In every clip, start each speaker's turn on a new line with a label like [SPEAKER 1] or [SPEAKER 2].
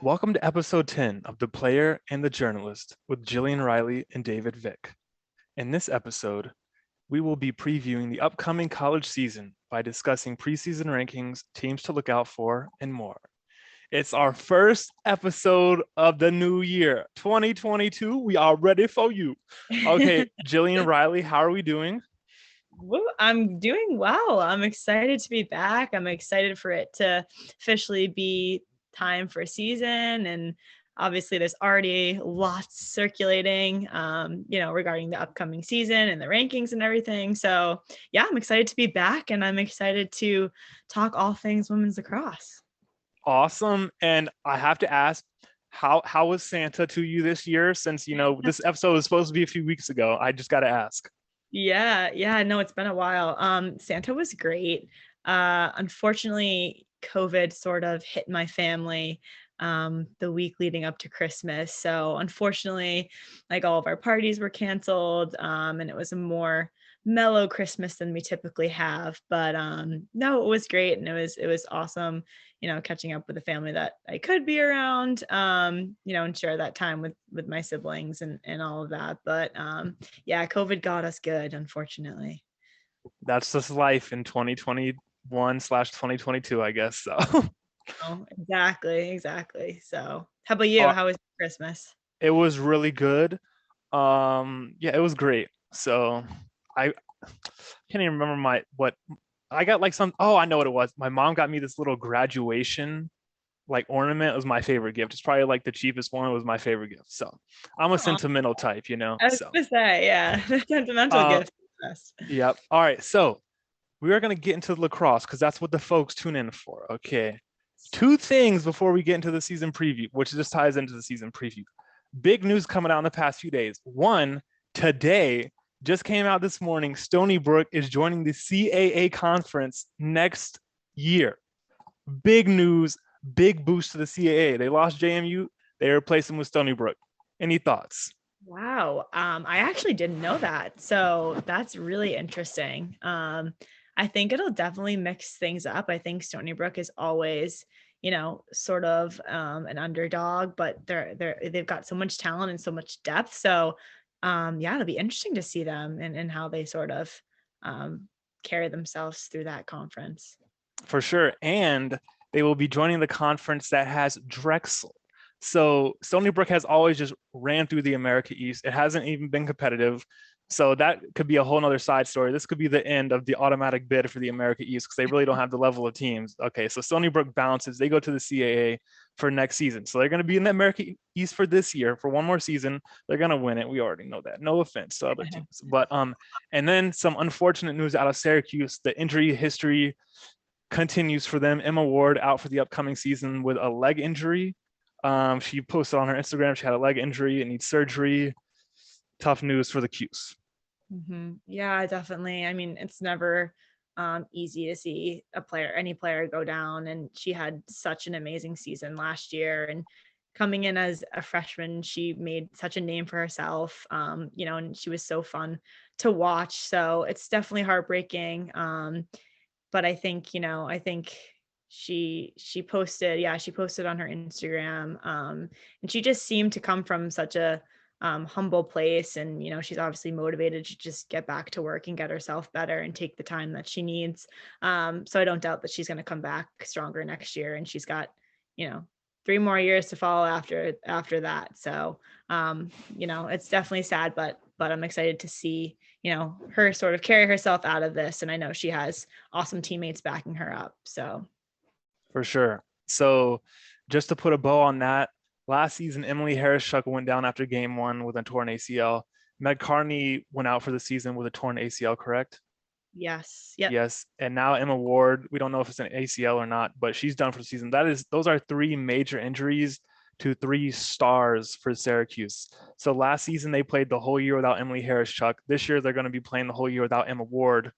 [SPEAKER 1] Welcome to episode 10 of The Player and the Journalist with Jillian, Reilly, and David Vick. In this episode, we will be previewing the upcoming college season by discussing preseason rankings, teams to look out for, and more. It's our first episode of the new year, 2022. We are ready for you. Okay, Jillian, Reilly, how are we doing?
[SPEAKER 2] I'm doing well. I'm excited to be back. I'm excited for it to officially be time for a season. And obviously there's already lots circulating, regarding the upcoming season and the rankings and everything. So yeah, I'm excited to be back and I'm excited to talk all things women's lacrosse.
[SPEAKER 1] Awesome. And I have to ask, how was Santa to you this year? Since, this episode was supposed to be a few weeks ago. I just got to ask.
[SPEAKER 2] Yeah, no, it's been a while. Santa was great. Unfortunately, COVID sort of hit my family the week leading up to Christmas. So unfortunately, like all of our parties were canceled, and it was a more mellow Christmas than we typically have. But no, it was great, and it was awesome, catching up with a family that I could be around, and share that time with my siblings and all of that. But yeah, COVID got us good, unfortunately.
[SPEAKER 1] That's just life in 2021/2022, I guess. So
[SPEAKER 2] Oh, exactly. So how about you? How was Christmas?
[SPEAKER 1] it was really good. Yeah, it was great. So I can't even remember what I got, like some, oh, I know what it was. My mom got me this little graduation like ornament. It was my favorite gift. It's probably like the cheapest one. It was my favorite gift. So I'm a
[SPEAKER 2] Aw,
[SPEAKER 1] sentimental type,
[SPEAKER 2] I was
[SPEAKER 1] So
[SPEAKER 2] gonna say, yeah, the sentimental
[SPEAKER 1] uh
[SPEAKER 2] gift.
[SPEAKER 1] yep. All right. So we are gonna get into lacrosse because that's what the folks tune in for. Okay. Two things before we get into the season preview, which just ties into the season preview. Big news coming out in the past few days. One, today just came out this morning. Stony Brook is joining the CAA conference next year. Big news, big boost to the CAA. They lost JMU, they replaced them with Stony Brook. Any thoughts?
[SPEAKER 2] Wow. I actually didn't know that. So that's really interesting. I think it'll definitely mix things up. I think Stony Brook is always, sort of an underdog, but they've got so much talent and so much depth. So yeah, it'll be interesting to see them and how they sort of um carry themselves through that conference.
[SPEAKER 1] For sure. And they will be joining the conference that has Drexel. So Stony Brook has always just ran through the America East. It hasn't even been competitive. So that could be a whole nother side story. This could be the end of the automatic bid for the America East because they really don't have the level of teams. Okay, so Stony Brook bounces. They go to the CAA for next season. So they're going to be in the America East for this year for one more season. They're going to win it. We already know that. No offense to other teams. But and then some unfortunate news out of Syracuse. The injury history continues for them. Emma Ward out for the upcoming season with a leg injury. She posted on her Instagram she had a leg injury and needs surgery. Tough news for the Qs.
[SPEAKER 2] Yeah, definitely. I mean, it's never easy to see any player go down. And she had such an amazing season last year. And coming in as a freshman, she made such a name for herself, and she was so fun to watch. So it's definitely heartbreaking. But I think she posted, yeah, she posted on her Instagram, and she just seemed to come from such a humble place, and she's obviously motivated to just get back to work and get herself better and take the time that she needs. So I don't doubt that she's going to come back stronger next year, and she's got 3 more years to follow after that. So it's definitely sad, but I'm excited to see her sort of carry herself out of this, and I know she has awesome teammates backing her up. So
[SPEAKER 1] For sure. So just to put a bow on that, last season Emily Harris-Shuck went down after game one with a torn ACL. Meg Carney went out for the season with a torn ACL, correct?
[SPEAKER 2] yes, yep.
[SPEAKER 1] Yes. And now Emma Ward, we don't know if it's an ACL or not, but she's done for the season. Those are three major injuries to three stars for Syracuse. So last season they played the whole year without Emily Harris-Shuck. This year they're going to be playing the whole year without Emma Ward.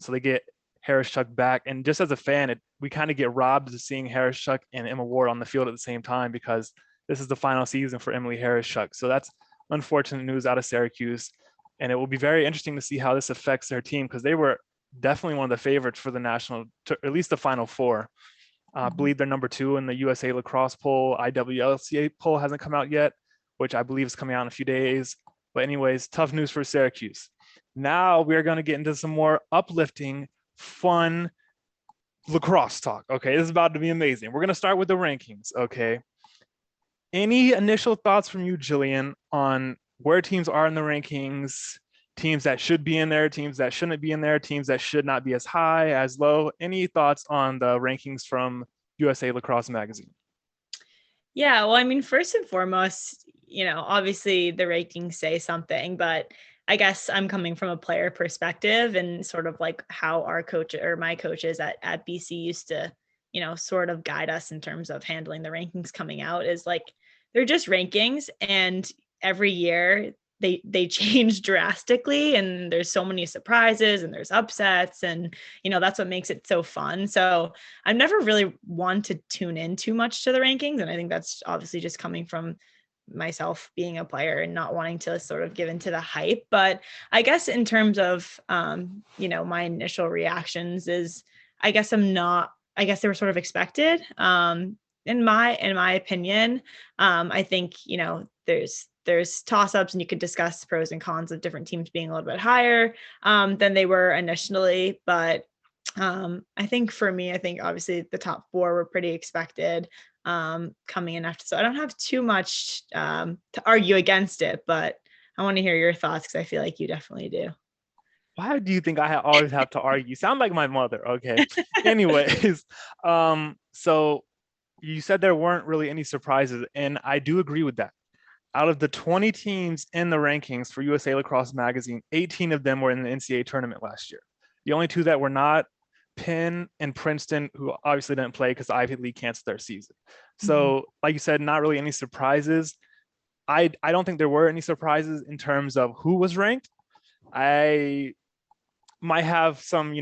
[SPEAKER 1] So they get Harris-Shuck back. And just as a fan, we kind of get robbed of seeing Harris-Shuck and Emma Ward on the field at the same time because this is the final season for Emily Harris-Shuck. So that's unfortunate news out of Syracuse. And it will be very interesting to see how this affects their team because they were definitely one of the favorites for the national, at least the Final Four. I believe they're number 2 in the USA lacrosse poll. IWLCA poll hasn't come out yet, which I believe is coming out in a few days. But anyways, tough news for Syracuse. Now we're going to get into some more uplifting, fun lacrosse talk. Okay, this is about to be amazing. We're going to start with the rankings. Okay. Any initial thoughts from you, Jillian, on where teams are in the rankings, teams that should be in there, teams that shouldn't be in there, teams that should not be as high, as low? Any thoughts on the rankings from USA Lacrosse Magazine?
[SPEAKER 2] Yeah, well, I mean, first and foremost, obviously the rankings say something, but I guess I'm coming from a player perspective and sort of like how our coach or my coaches at BC used to, sort of guide us in terms of handling the rankings coming out is like, they're just rankings, and every year they change drastically, and there's so many surprises and there's upsets, and that's what makes it so fun. So I've never really want to tune in too much to the rankings, and I think that's obviously just coming from myself being a player and not wanting to sort of give into the hype. But I guess in terms of my initial reactions is I guess they were sort of expected. In my opinion, I think, there's toss-ups, and you could discuss pros and cons of different teams being a little bit higher than they were initially. But I think for me, obviously the top 4 were pretty expected coming in after. So I don't have too much to argue against it, but I want to hear your thoughts because I feel like you definitely do.
[SPEAKER 1] Why do you think I always have to argue? You sound like my mother. Okay. Anyways, so you said there weren't really any surprises, and I do agree with that. Out of the 20 teams in the rankings for USA Lacrosse Magazine, 18 of them were in the NCAA tournament last year. The only 2 that were not, Penn and Princeton, who obviously didn't play because Ivy League canceled their season. So, like you said, not really any surprises. I don't think there were any surprises in terms of who was ranked. I might have some,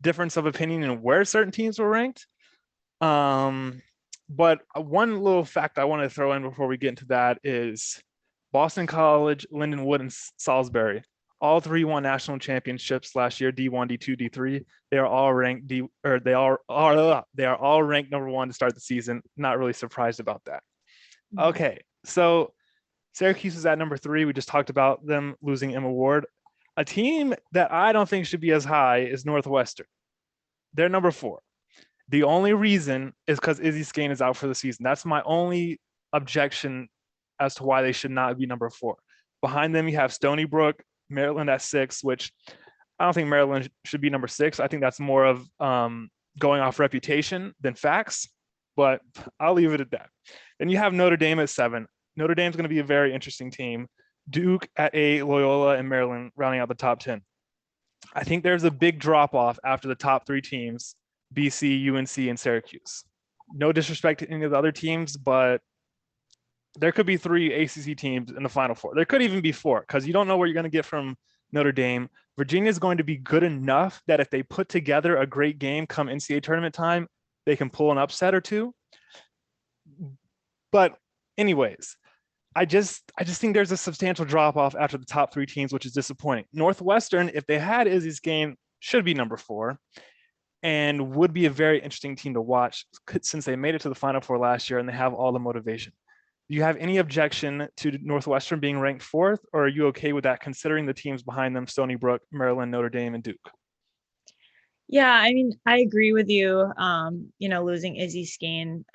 [SPEAKER 1] difference of opinion in where certain teams were ranked. But one little fact I want to throw in before we get into that is Boston College, Lindenwood, and Salisbury. All 3 won national championships last year, D1, D2, D3. They are all ranked they are all ranked number 1 to start the season. Not really surprised about that. Okay, so Syracuse is at number 3. We just talked about them losing Emma Ward. A team that I don't think should be as high is Northwestern. They're number 4. The only reason is because Izzy Skane is out for the season. That's my only objection as to why they should not be number 4. Behind them, you have Stony Brook, Maryland at 6, which I don't think Maryland should be number 6. I think that's more of going off reputation than facts, but I'll leave it at that. Then you have Notre Dame at 7. Notre Dame's going to be a very interesting team. Duke at 8, Loyola and Maryland rounding out the top 10. I think there's a big drop off after the top 3 teams, BC, UNC, and Syracuse. No disrespect to any of the other teams, but there could be 3 ACC teams in the Final 4. There could even be 4 because you don't know what you're going to get from Notre Dame. Virginia is going to be good enough that if they put together a great game come NCAA tournament time, they can pull an upset or 2. But anyways, I just think there's a substantial drop off after the top 3 teams, which is disappointing. Northwestern, if they had Izzy's game, should be number 4 and would be a very interesting team to watch since they made it to the Final 4 last year and they have all the motivation. Do you have any objection to Northwestern being ranked 4th, or are you okay with that considering the teams behind them, Stony Brook, Maryland, Notre Dame, and Duke?
[SPEAKER 2] Yeah, I mean, I agree with you. Losing Izzy Skane,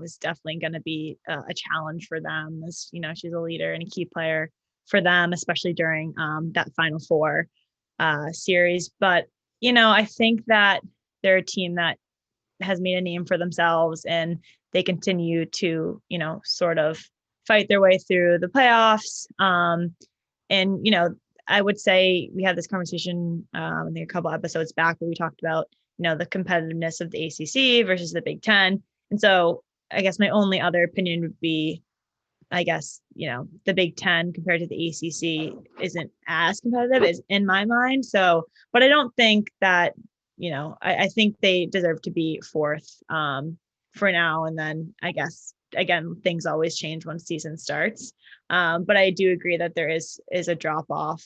[SPEAKER 2] is definitely going to be a challenge for them. As she's a leader and a key player for them, especially during that Final 4 series. But I think that they're a team that has made a name for themselves, and they continue to sort of fight their way through the playoffs. I would say we had this conversation, I think a couple episodes back where we talked about, the competitiveness of the ACC versus the Big Ten. And so I guess my only other opinion would be, the Big Ten compared to the ACC isn't as competitive as in my mind. So, but I don't think that, I think they deserve to be 4th for now. And then I guess, again, things always change once season starts. But I do agree that there is a drop off.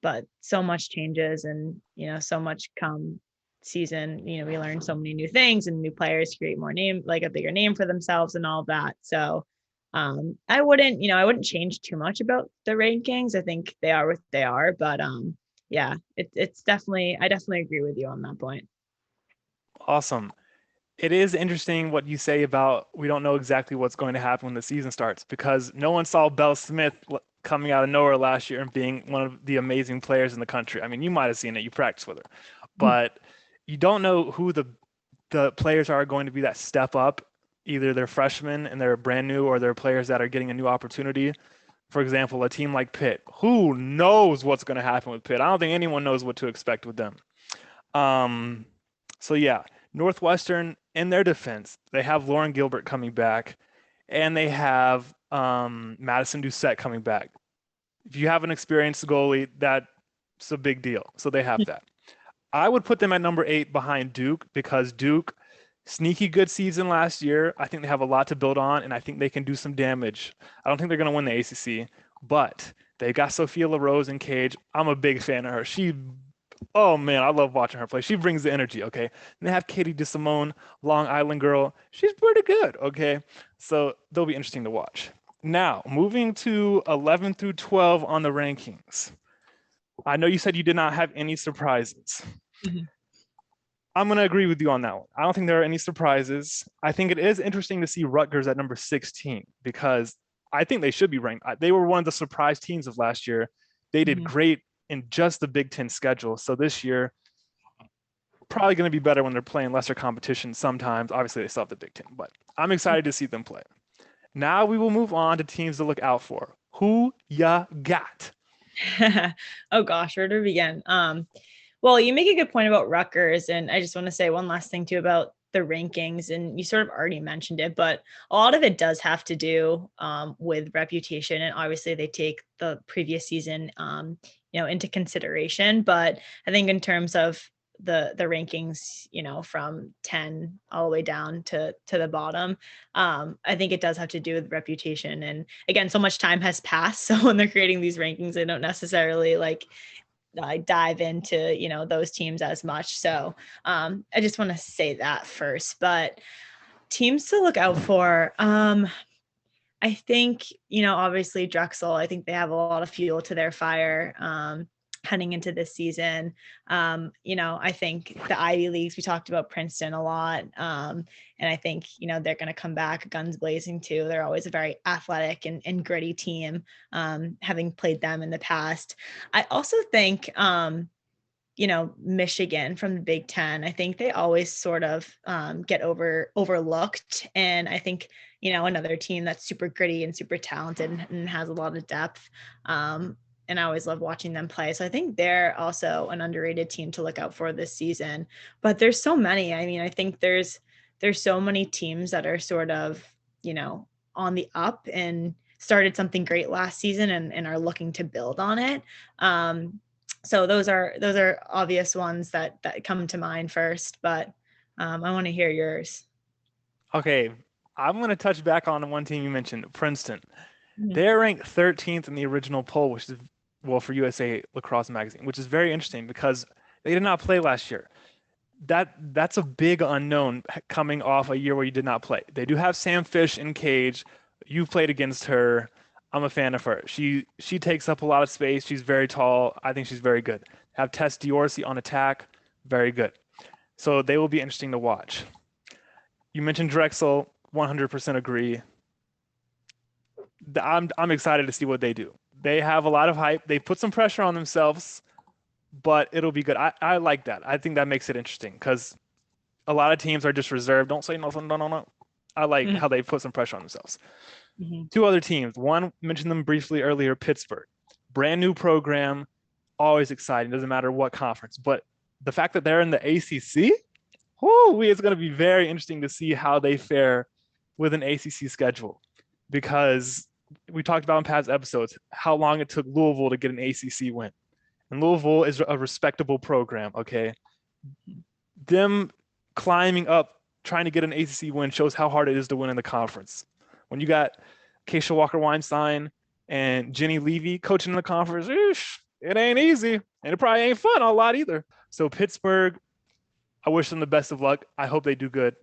[SPEAKER 2] But so much changes and, so much come season, we learned so many new things and new players create more name, like a bigger name for themselves and all of that. So I wouldn't change too much about the rankings. I think they are what they are, but yeah, it's definitely, I definitely agree with you on that point.
[SPEAKER 1] Awesome. It is interesting what you say about we don't know exactly what's going to happen when the season starts because no one saw Belle Smith coming out of nowhere last year and being one of the amazing players in the country. I mean, you might have seen it, you practiced with her, but you don't know who the players are going to be that step up. Either they're freshmen and they're brand new, or they're players that are getting a new opportunity. For example, a team like Pitt, who knows what's going to happen with Pitt? I don't think anyone knows what to expect with them. Um, so yeah, Northwestern, in their defense, they have Lauren Gilbert coming back, and they have Madison Doucette coming back. If you have an experienced goalie, that's a big deal. So they have that. I would put them at number 8 behind Duke because Duke, sneaky good season last year. I think they have a lot to build on, and I think they can do some damage. I don't think they're going to win the ACC, but they got Sophia LaRose in cage. I'm a big fan of her. Oh man, I love watching her play. She brings the energy, okay? And they have Katie DeSimone, Long Island girl. She's pretty good, okay? So they'll be interesting to watch. Now, moving to 11 through 12 on the rankings. I know you said you did not have any surprises.
[SPEAKER 2] Mm-hmm.
[SPEAKER 1] I'm going to agree with you on that one. I don't think there are any surprises. I think it is interesting to see Rutgers at number 16 because I think they should be ranked. They were one of the surprise teams of last year. They did great in just the Big Ten schedule. So this year, probably going to be better when they're playing lesser competition sometimes. Obviously, they still have the Big Ten, but I'm excited to see them play. Now we will move on to teams to look out for. Who ya got?
[SPEAKER 2] Oh gosh, where to begin? Well, you make a good point about Rutgers, and I just want to say one last thing too about the rankings, and you sort of already mentioned it, but a lot of it does have to do with reputation, and obviously they take the previous season, into consideration. But I think in terms of the rankings, from 10 all the way down to the bottom, I think it does have to do with reputation. And again, so much time has passed, so when they're creating these rankings, they don't necessarily dive into those teams as much. So I just want to say that first. But teams to look out for, I think obviously Drexel, I think they have a lot of fuel to their fire heading into this season. I think the Ivy Leagues, we talked about Princeton a lot, and I think they're going to come back guns blazing too. They're always a very athletic and gritty team, having played them in the past. I also think Michigan from the Big Ten, I think they always sort of get overlooked. And I think, another team that's super gritty and super talented and has a lot of depth. And I always love watching them play. So I think they're also an underrated team to look out for this season. But there's so many. I mean, I think there's so many teams that are sort of, on the up and started something great last season and are looking to build on it. So those are obvious ones that come to mind first, but I want to hear yours.
[SPEAKER 1] Okay, I'm going to touch back on one team you mentioned, Princeton.
[SPEAKER 2] Mhm.
[SPEAKER 1] They're ranked 13th in the original poll, which is, well, for USA Lacrosse Magazine, which is very interesting because they did not play last year. That's a big unknown coming off a year where you did not play. They do have Sam Fish in cage. You've played against her. I'm a fan of her. She takes up a lot of space. She's very tall. I think she's very good. Have Tess Diorsi on attack. Very good. So they will be interesting to watch. You mentioned Drexel. 100% agree. I'm excited to see what they do. They have a lot of hype. They put some pressure on themselves, but it'll be good. I like that. I think that makes it interesting because a lot of teams are just reserved. Don't say nothing. No. I like how they put some pressure on themselves.
[SPEAKER 2] Mm-hmm.
[SPEAKER 1] Two other teams. One, mentioned them briefly earlier, Pittsburgh. Brand new program, always exciting. Doesn't matter what conference. But the fact that they're in the ACC, it's going to be very interesting to see how they fare with an ACC schedule. Because we talked about in past episodes how long it took Louisville to get an ACC win. And Louisville is a respectable program, okay? Them climbing up, trying to get an ACC win shows how hard it is to win in the conference. When you got Keisha Walker-Weinstein and Jenny Levy coaching in the conference, it ain't easy. And it probably ain't fun a lot either. So Pittsburgh, I wish them the best of luck. I hope they do good.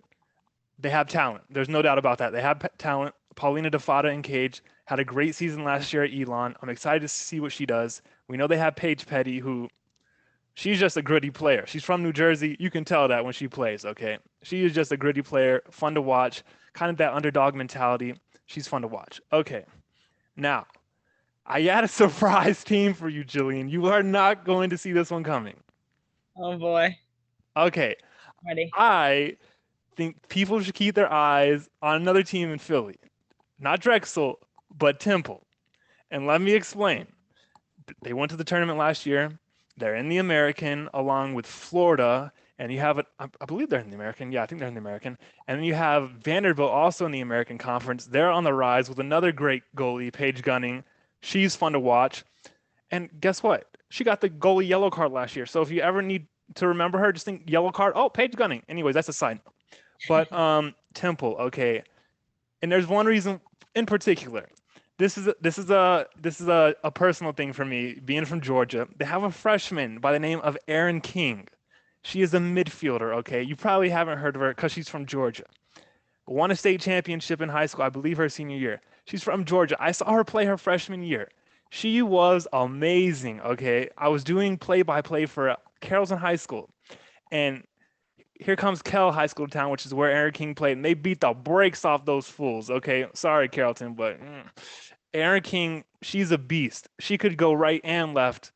[SPEAKER 1] They have talent. There's no doubt about that. They have talent. Paulina DeFada and Cage had a great season last year at Elon. I'm excited to see what she does. We know they have Paige Petty, who she's just a gritty player. She's from New Jersey. You can tell that when she plays, okay? She is just a gritty player, fun to watch, kind of that underdog mentality. She's fun to watch. Okay, now, I had a surprise team for you, Jillian. You are not going to see this one coming.
[SPEAKER 2] Oh boy.
[SPEAKER 1] Okay,
[SPEAKER 2] Ready.
[SPEAKER 1] I think people should keep their eyes on another team in Philly. Not Drexel, but Temple. And let me explain. They went to the tournament last year. They're in the American along with Florida. And you have it, I believe they're in the American. Yeah, I think they're in the American. And then you have Vanderbilt also in the American Conference. They're on the rise with another great goalie, Paige Gunning. She's fun to watch. And guess what? She got the goalie yellow card last year. So if you ever need to remember her, just think yellow card. Oh, Paige Gunning. Anyways, that's a side note. But Temple, okay. And there's one reason in particular. This is a personal thing for me, being from Georgia. They have a freshman by the name of Erin King. She is a midfielder, okay? You probably haven't heard of her because she's from Georgia. Won a state championship in high school, I believe her senior year. She's from Georgia. I saw her play her freshman year. She was amazing, okay? I was doing play-by-play for Carrollton High School. And here comes Kell High School Town, which is where Erin King played, and they beat the brakes off those fools, okay? Sorry, Carrollton, but Erin King, she's a beast. She could go right and left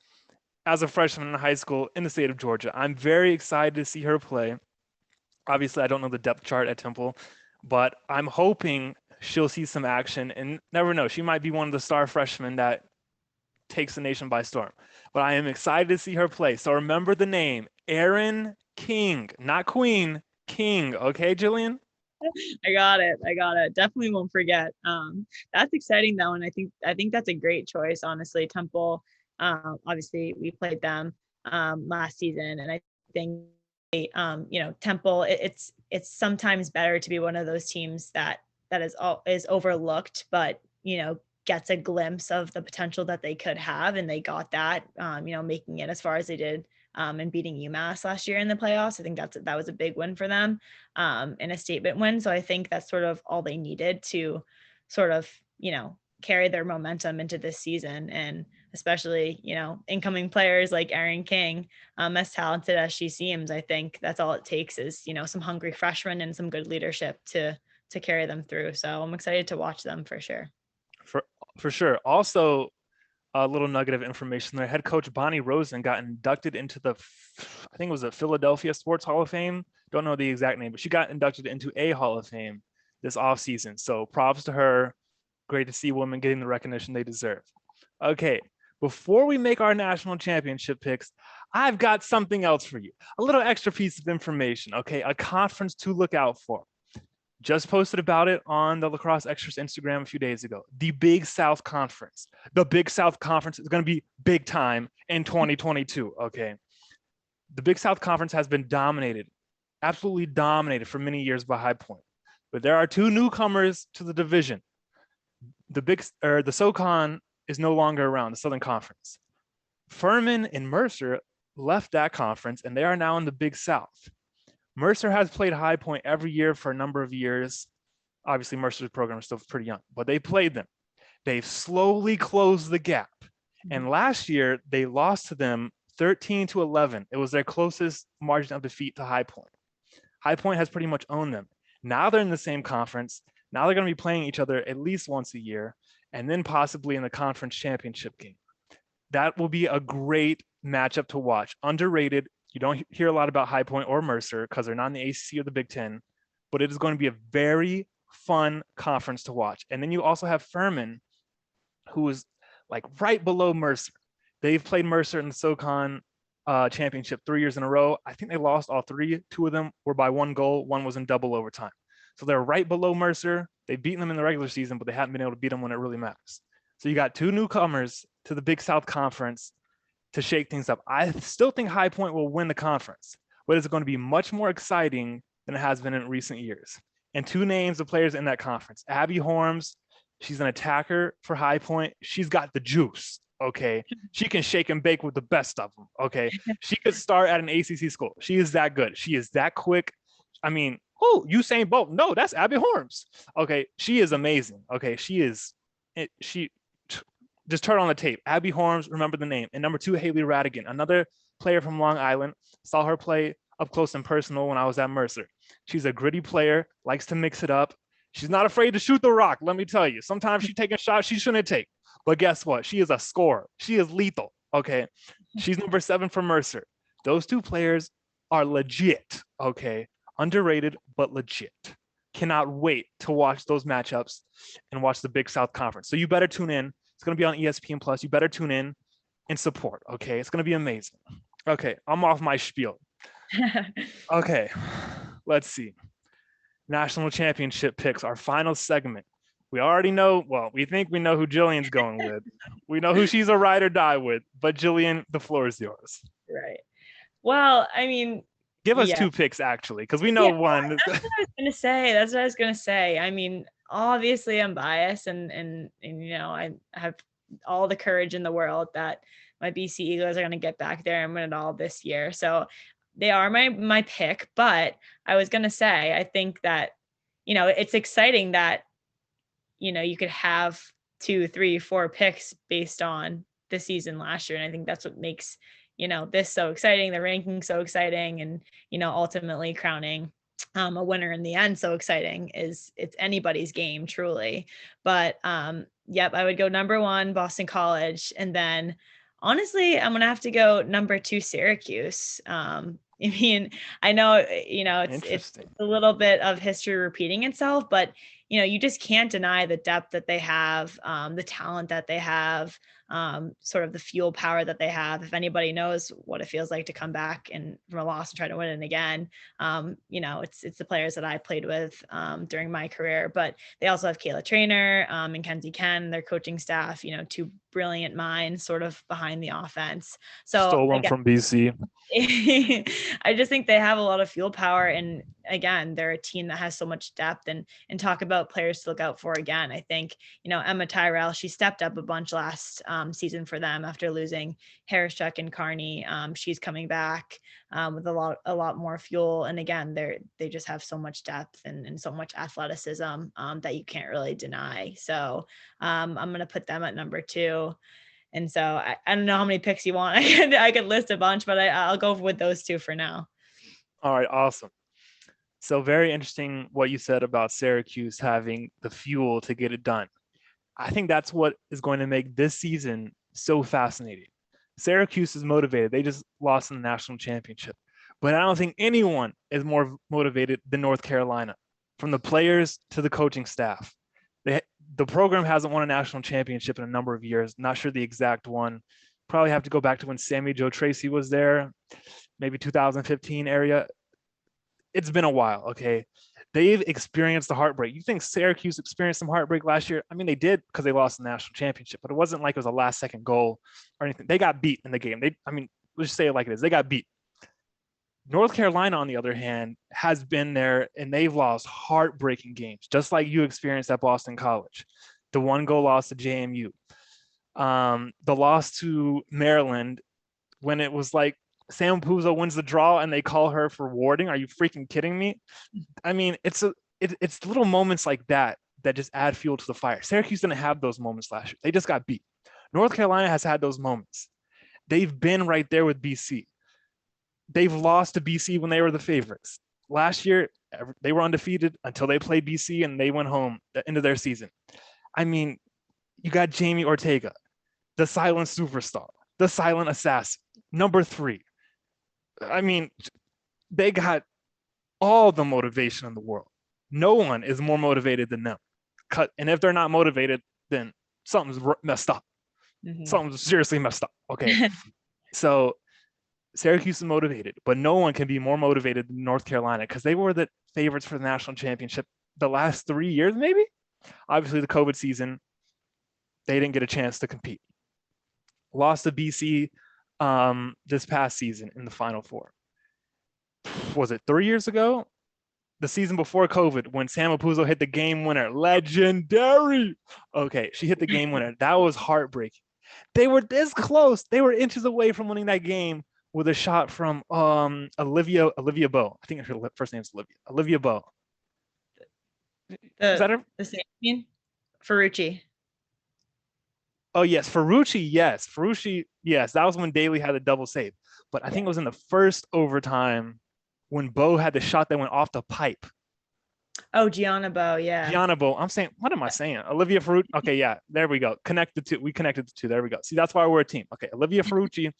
[SPEAKER 1] as a freshman in high school in the state of Georgia. I'm very excited to see her play. Obviously, I don't know the depth chart at Temple, but I'm hoping she'll see some action, and never know, she might be one of the star freshmen that takes the nation by storm. But I am excited to see her play. So remember the name, Erin King, not Queen, King. Okay, Jillian?
[SPEAKER 2] I got it. Definitely won't forget. That's exciting though, and I think that's a great choice. Honestly, Temple. Obviously, we played them last season, and I think Temple. It's sometimes better to be one of those teams that is overlooked, but gets a glimpse of the potential that they could have, and they got that. Making it as far as they did. And beating UMass last year in the playoffs. I think that was a big win for them, and a statement win. So I think that's sort of all they needed to sort of, carry their momentum into this season. And especially, incoming players like Erin King, as talented as she seems, I think that's all it takes is, some hungry freshmen and some good leadership to carry them through. So I'm excited to watch them for sure.
[SPEAKER 1] For sure. Also, a little nugget of information there. Head coach Bonnie Rosen got inducted into I think it was the Philadelphia Sports Hall of Fame. Don't know the exact name, but she got inducted into a Hall of Fame this offseason. So props to her. Great to see women getting the recognition they deserve. Okay, before we make our national championship picks, I've got something else for you. A little extra piece of information, okay? A conference to look out for. Just posted about it on the Lacrosse Extras Instagram a few days ago. The Big South Conference. The Big South Conference is going to be big time in 2022, okay? The Big South Conference has been dominated, absolutely dominated for many years by High Point. But there are two newcomers to the division. The SoCon is no longer around, the Southern Conference. Furman and Mercer left that conference, and they are now in the Big South. Mercer has played High Point every year for a number of years. Obviously, Mercer's program is still pretty young, but they played them. They've slowly closed the gap. And last year, they lost to them 13-11. It was their closest margin of defeat to High Point. High Point has pretty much owned them. Now they're in the same conference. Now they're going to be playing each other at least once a year, and then possibly in the conference championship game. That will be a great matchup to watch. Underrated. You don't hear a lot about High Point or Mercer because they're not in the ACC or the Big Ten, but it is going to be a very fun conference to watch. And then you also have Furman, who is like right below Mercer. They've played Mercer in the SoCon championship 3 years in a row. I think they lost all three. Two of them were by one goal. One was in double overtime. So they're right below Mercer. They've beaten them in the regular season, but they haven't been able to beat them when it really matters. So you got two newcomers to the Big South Conference to shake things up. I still think High Point will win the conference, but it's going to be much more exciting than it has been in recent years. And two names of players in that conference, Abby Horms She's an attacker for High Point. She's got the juice. Okay. She can shake and bake with the best of them. Okay. She could start at an ACC school. She is that good. She is that quick. I mean, oh, Usain Bolt. No, that's Abby Horns. Okay. She is amazing. Okay. She just turn on the tape. Abby Horns, remember the name. And number 2, Haley Radigan, another player from Long Island. Saw her play up close and personal when I was at Mercer. She's a gritty player, likes to mix it up. She's not afraid to shoot the rock, let me tell you. Sometimes she's taking shots she shouldn't take. But guess what? She is a scorer. She is lethal. Okay. She's number 7 for Mercer. Those 2 players are legit. Okay. Underrated, but legit. Cannot wait to watch those matchups and watch the Big South Conference. So you better tune in. It's going to be on ESPN Plus. You better tune in and support. Okay. It's going to be amazing. Okay. I'm off my spiel. Okay. Let's see. National championship picks, our final segment. We already know, well, we think we know who Jillian's going with. We know who she's a ride or die with, but Jillian, the floor is yours.
[SPEAKER 2] Right. Well, I mean,
[SPEAKER 1] give us 2 picks actually, because we know one.
[SPEAKER 2] That's what I was gonna say. I mean, obviously I'm biased and you know, I have all the courage in the world that my BC Eagles are gonna get back there and win it all this year. So they are my pick, but I was gonna say, I think that, you know, it's exciting that, you know, you could have 2, 3, 4 picks based on the season last year. And I think that's what makes, you know, this so exciting, the ranking so exciting, and, you know, ultimately crowning a winner in the end so exciting. Is it's anybody's game, truly. But yep, I would go number 1, Boston College, and then honestly, I'm gonna have to go number 2, Syracuse. I mean, I know, you know, it's a little bit of history repeating itself, but, you know, you just can't deny the depth that they have, the talent that they have, sort of the fuel power that they have. If anybody knows what it feels like to come back and from a loss and try to win it again, you know, it's the players that I played with during my career. But they also have Kayla Trainer and Kenzie Ken, their coaching staff, you know, 2 brilliant minds sort of behind the offense. So
[SPEAKER 1] stole one from BC.
[SPEAKER 2] I just think they have a lot of fuel power, and again, they're a team that has so much depth. And talk about players to look out for again. I think, you know, Emma Tyrell, she stepped up a bunch last season for them after losing Harris-Chuck and Carney. She's coming back with a lot more fuel, and again, they just have so much depth and so much athleticism that you can't really deny. So I'm going to put them at number 2. And so I don't know how many picks you want. I could list a bunch, but I'll go with those 2 for now.
[SPEAKER 1] All right, awesome. So very interesting what you said about Syracuse having the fuel to get it done. I think that's what is going to make this season so fascinating. Syracuse is motivated. They just lost in the national championship. But I don't think anyone is more motivated than North Carolina, from the players to the coaching staff. The program hasn't won a national championship in a number of years. Not sure the exact one. Probably have to go back to when Sammy Joe Tracy was there, maybe 2015 area. It's been a while, okay? They've experienced the heartbreak. You think Syracuse experienced some heartbreak last year? I mean, they did because they lost the national championship, but it wasn't like it was a last-second goal or anything. They got beat in the game. Let's just say it like it is. They got beat. North Carolina, on the other hand, has been there, and they've lost heartbreaking games, just like you experienced at Boston College. The 1-goal loss to JMU. The loss to Maryland when it was like Sam Puzo wins the draw and they call her for warding. Are you freaking kidding me? I mean, it's little moments like that just add fuel to the fire. Syracuse didn't have those moments last year. They just got beat. North Carolina has had those moments. They've been right there with BC. They've lost to BC when they were the favorites. Last year, they were undefeated until they played BC and they went home at the end of their season. I mean, you got Jamie Ortega, the silent superstar, the silent assassin, number 3. I mean, they got all the motivation in the world. No one is more motivated than them. And if they're not motivated, then something's messed up. Mm-hmm. Something's seriously messed up. Okay. So Syracuse is motivated, but no one can be more motivated than North Carolina because they were the favorites for the national championship the last 3 years, maybe. Obviously, the COVID season, they didn't get a chance to compete. Lost to BC this past season in the Final Four. Was it 3 years ago? the season before COVID when Sam Apuzzo hit the game winner. Legendary. Okay, she hit the game winner. That was heartbreaking. They were this close. They were inches away from winning that game with a shot from Olivia Bowe. I think her first name is Olivia Bowe. Is that her?
[SPEAKER 2] The same, you mean? Ferrucci.
[SPEAKER 1] Oh yes, Ferrucci. Yes, Ferrucci. Yes, that was when Daly had a double save. But I think it was in the first overtime when Bowe had the shot that went off the pipe.
[SPEAKER 2] Oh, Gianna Bowe, yeah.
[SPEAKER 1] Gianna Bowe. I'm saying, what am I saying? Olivia Ferrucci. Okay, yeah, there we go. Connected to. We connected the two. There we go. See, that's why we're a team. Okay, Olivia Ferrucci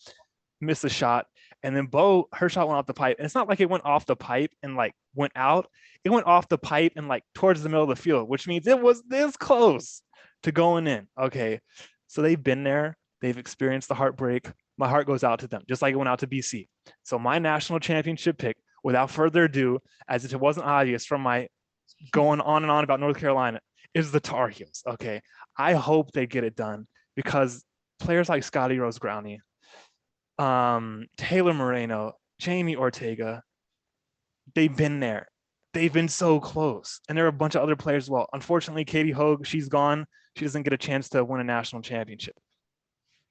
[SPEAKER 1] missed a shot, and then Bowe, her shot went off the pipe. And it's not like it went off the pipe and like went out. It went off the pipe and like towards the middle of the field, which means it was this close to going in. Okay, so they've been there. They've experienced the heartbreak. My heart goes out to them, just like it went out to BC. So my national championship pick, without further ado, as if it wasn't obvious from my going on and on about North Carolina, is the Tar Heels. Okay, I hope they get it done because players like Scotty Rose Growney, Taylor Moreno, Jamie Ortega, they've been there. They've been so close. And there are a bunch of other players as well. Unfortunately, Katie Hogue, she's gone. She doesn't get a chance to win a national championship.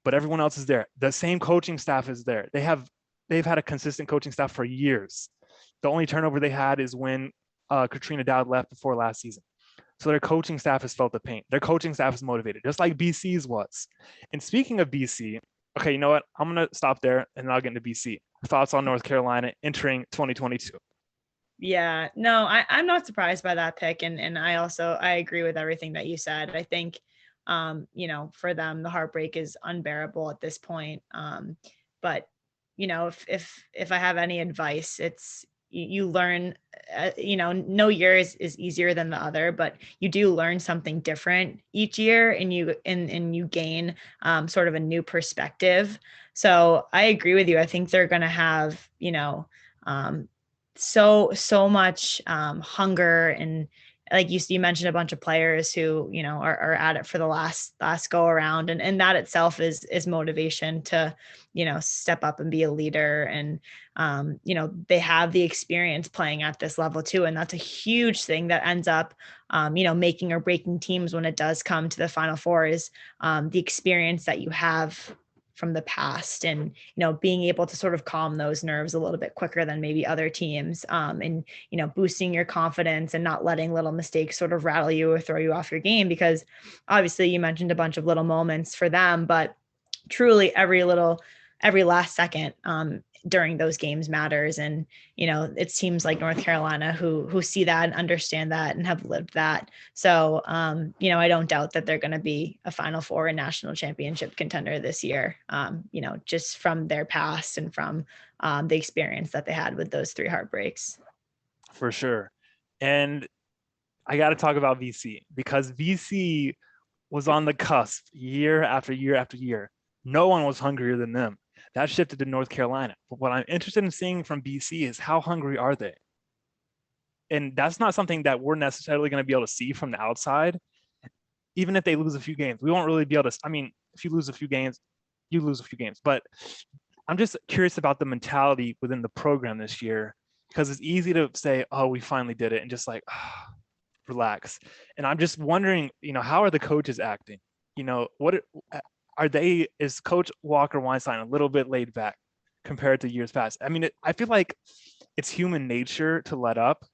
[SPEAKER 1] But everyone else is there. The same coaching staff is there. They've had a consistent coaching staff for years. The only turnover they had is when Katrina Dowd left before last season. So their coaching staff has felt the pain. Their coaching staff is motivated, just like BC's was. And speaking of BC, okay, you know what? I'm going to stop there and then I'll get into BC. Thoughts on North Carolina entering 2022?
[SPEAKER 2] Yeah, no, I'm not surprised by that pick. And I agree with everything that you said. I think, for them, the heartbreak is unbearable at this point. But, if I have any advice, it's you learn, no year is easier than the other, but you do learn something different each year and you gain sort of a new perspective. So I agree with you. I think they're going to have, so much hunger, and like you mentioned a bunch of players who are at it for the last go around, and that itself is motivation to step up and be a leader. And they have the experience playing at this level too, and that's a huge thing that ends up making or breaking teams when it does come to the Final Four is the experience that you have from the past, and being able to sort of calm those nerves a little bit quicker than maybe other teams, and boosting your confidence and not letting little mistakes sort of rattle you or throw you off your game, because obviously you mentioned a bunch of little moments for them, but truly every last second during those games matters. And it's teams like North Carolina who see that and understand that and have lived that. So I don't doubt that they're going to be a Final Four and national championship contender this year, just from their past and from the experience that they had with those 3 heartbreaks.
[SPEAKER 1] For sure. And I got to talk about VC because VC was on the cusp year after year after year. No one was hungrier than them. That shifted to North Carolina. But what I'm interested in seeing from BC is how hungry are they? And that's not something that we're necessarily going to be able to see from the outside. Even if they lose a few games, we won't really be able to. I mean, if you lose a few games, you lose a few games. But I'm just curious about the mentality within the program this year, because it's easy to say, oh, we finally did it, and just like, relax. And I'm just wondering, how are the coaches acting? What are they? Is Coach Walker Weinstein a little bit laid back compared to years past? I mean, I feel like it's human nature to let up,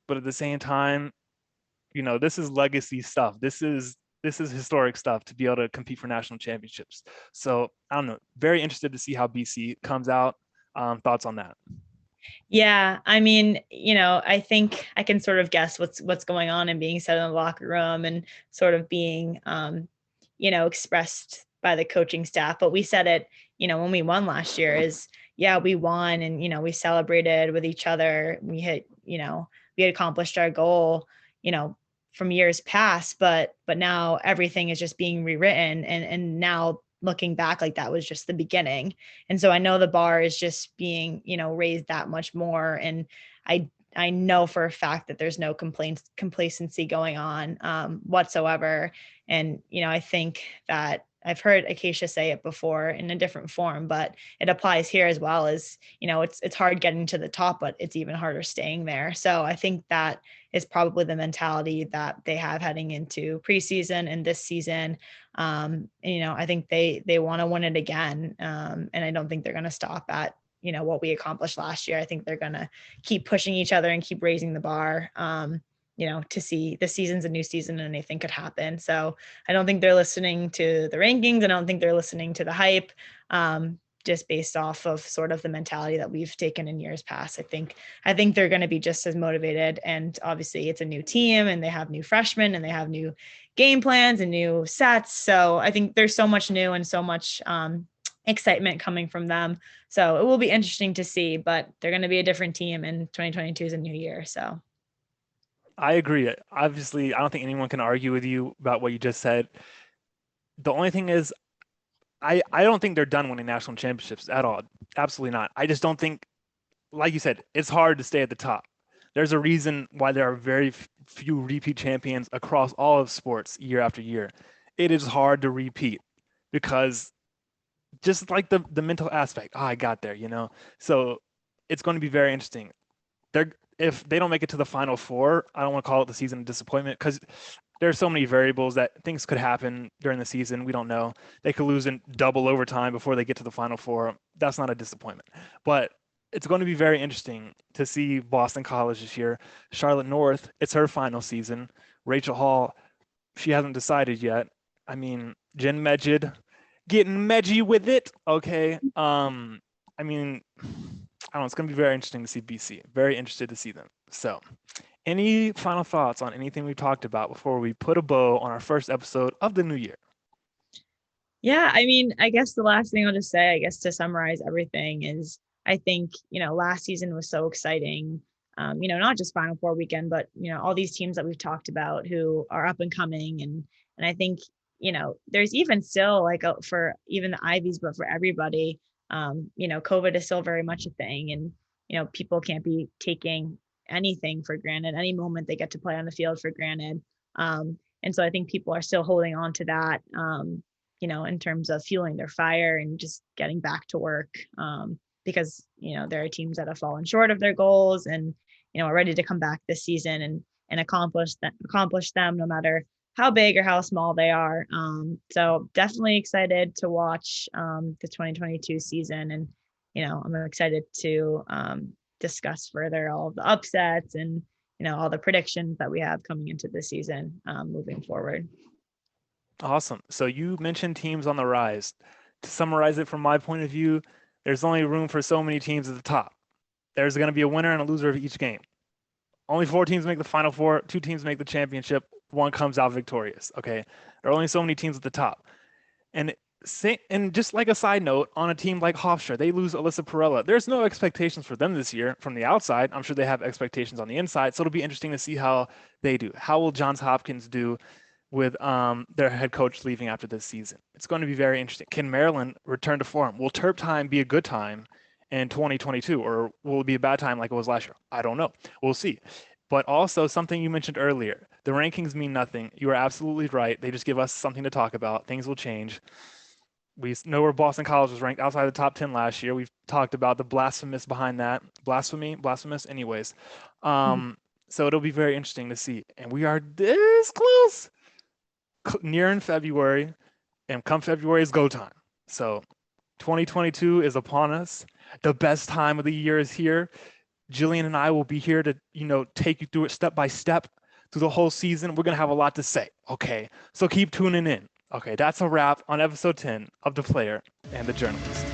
[SPEAKER 1] but at the same time, this is legacy stuff. This is historic stuff to be able to compete for national championships. So I don't know. Very interested to see how BC comes out. Thoughts on that?
[SPEAKER 2] Yeah, I mean, I think I can sort of guess what's going on and being said in the locker room and sort of being, expressed by the coaching staff. But we said it, when we won last year is, yeah, we won and, we celebrated with each other. We had accomplished our goal, from years past, but now everything is just being rewritten. And now looking back, like that was just the beginning. And so I know the bar is just being, raised that much more. And I know for a fact that there's no complacency going on whatsoever. And, I think that I've heard Acacia say it before in a different form, but it applies here as well. As it's hard getting to the top, but it's even harder staying there. So I think that is probably the mentality that they have heading into preseason and this season. And, I think they want to win it again. And I don't think they're going to stop at what we accomplished last year. I think they're going to keep pushing each other and keep raising the bar. To see the season's a new season and anything could happen. So I don't think they're listening to the rankings. I don't think they're listening to the hype, just based off of sort of the mentality that we've taken in years past. I think they're going to be just as motivated. And obviously it's a new team and they have new freshmen and they have new game plans and new sets. So I think there's so much new and so much excitement coming from them. So it will be interesting to see, but they're going to be a different team, and 2022 is a new year. So
[SPEAKER 1] I agree. Obviously, I don't think anyone can argue with you about what you just said. The only thing is, I don't think they're done winning national championships at all. Absolutely not. I just don't think, like you said, it's hard to stay at the top. There's a reason why there are very few repeat champions across all of sports year after year. It is hard to repeat because just like the mental aspect, I got there, So it's going to be very interesting. If they don't make it to the Final Four, I don't want to call it the season of disappointment because there's so many variables that things could happen during the season. We don't know. They could lose in double overtime before they get to the Final Four. That's not a disappointment. But it's going to be very interesting to see Boston College this year. Charlotte North, it's her final season. Rachel Hall, she hasn't decided yet. I mean, Jen Medjid, getting medgy with it. Okay. I mean, I don't know, it's going to be very interesting to see BC. Very interested to see them. So, any final thoughts on anything we've talked about before we put a bow on our first episode of the new year?
[SPEAKER 2] Yeah, I mean, I guess the last thing I'll just say, I guess to summarize everything is, I think, last season was so exciting. Not just Final Four weekend, but, all these teams that we've talked about who are up and coming. And I think, there's even still for even the Ivies, but for everybody, COVID is still very much a thing. And, people can't be taking anything for granted. Any moment they get to play on the field for granted. And so I think people are still holding on to that, in terms of fueling their fire and just getting back to work. Because, there are teams that have fallen short of their goals and, are ready to come back this season and accomplish them no matter how big or how small they are. So definitely excited to watch the 2022 season. And, I'm excited to discuss further all of the upsets and, all the predictions that we have coming into the season moving forward.
[SPEAKER 1] Awesome. So you mentioned teams on the rise. To summarize it from my point of view, there's only room for so many teams at the top. There's going to be a winner and a loser of each game. Only 4 teams make the Final Four, 2 teams make the championship, 1 comes out victorious. Okay. There are only so many teams at the top. And just like a side note, on a team like Hofstra, they lose Alyssa Perella. There's no expectations for them this year from the outside. I'm sure they have expectations on the inside. So it'll be interesting to see how they do. How will Johns Hopkins do with their head coach leaving after this season? It's going to be very interesting. Can Maryland return to form? Will Terp time be a good time in 2022, or will it be a bad time like it was last year? I don't know. We'll see. But also something you mentioned earlier, the rankings mean nothing. You are absolutely right. They just give us something to talk about. Things will change. We know where Boston College was ranked outside the top 10 last year. We've talked about the blasphemous behind that. Blasphemous anyways. So it'll be very interesting to see. And we are this close, near in February, and come February is go time. So 2022 is upon us. The best time of the year is here. Jillian and I will be here to, take you through it step by step through the whole season. We're going to have a lot to say. Okay. So keep tuning in. Okay. That's a wrap on episode 10 of The Player and the Journalist.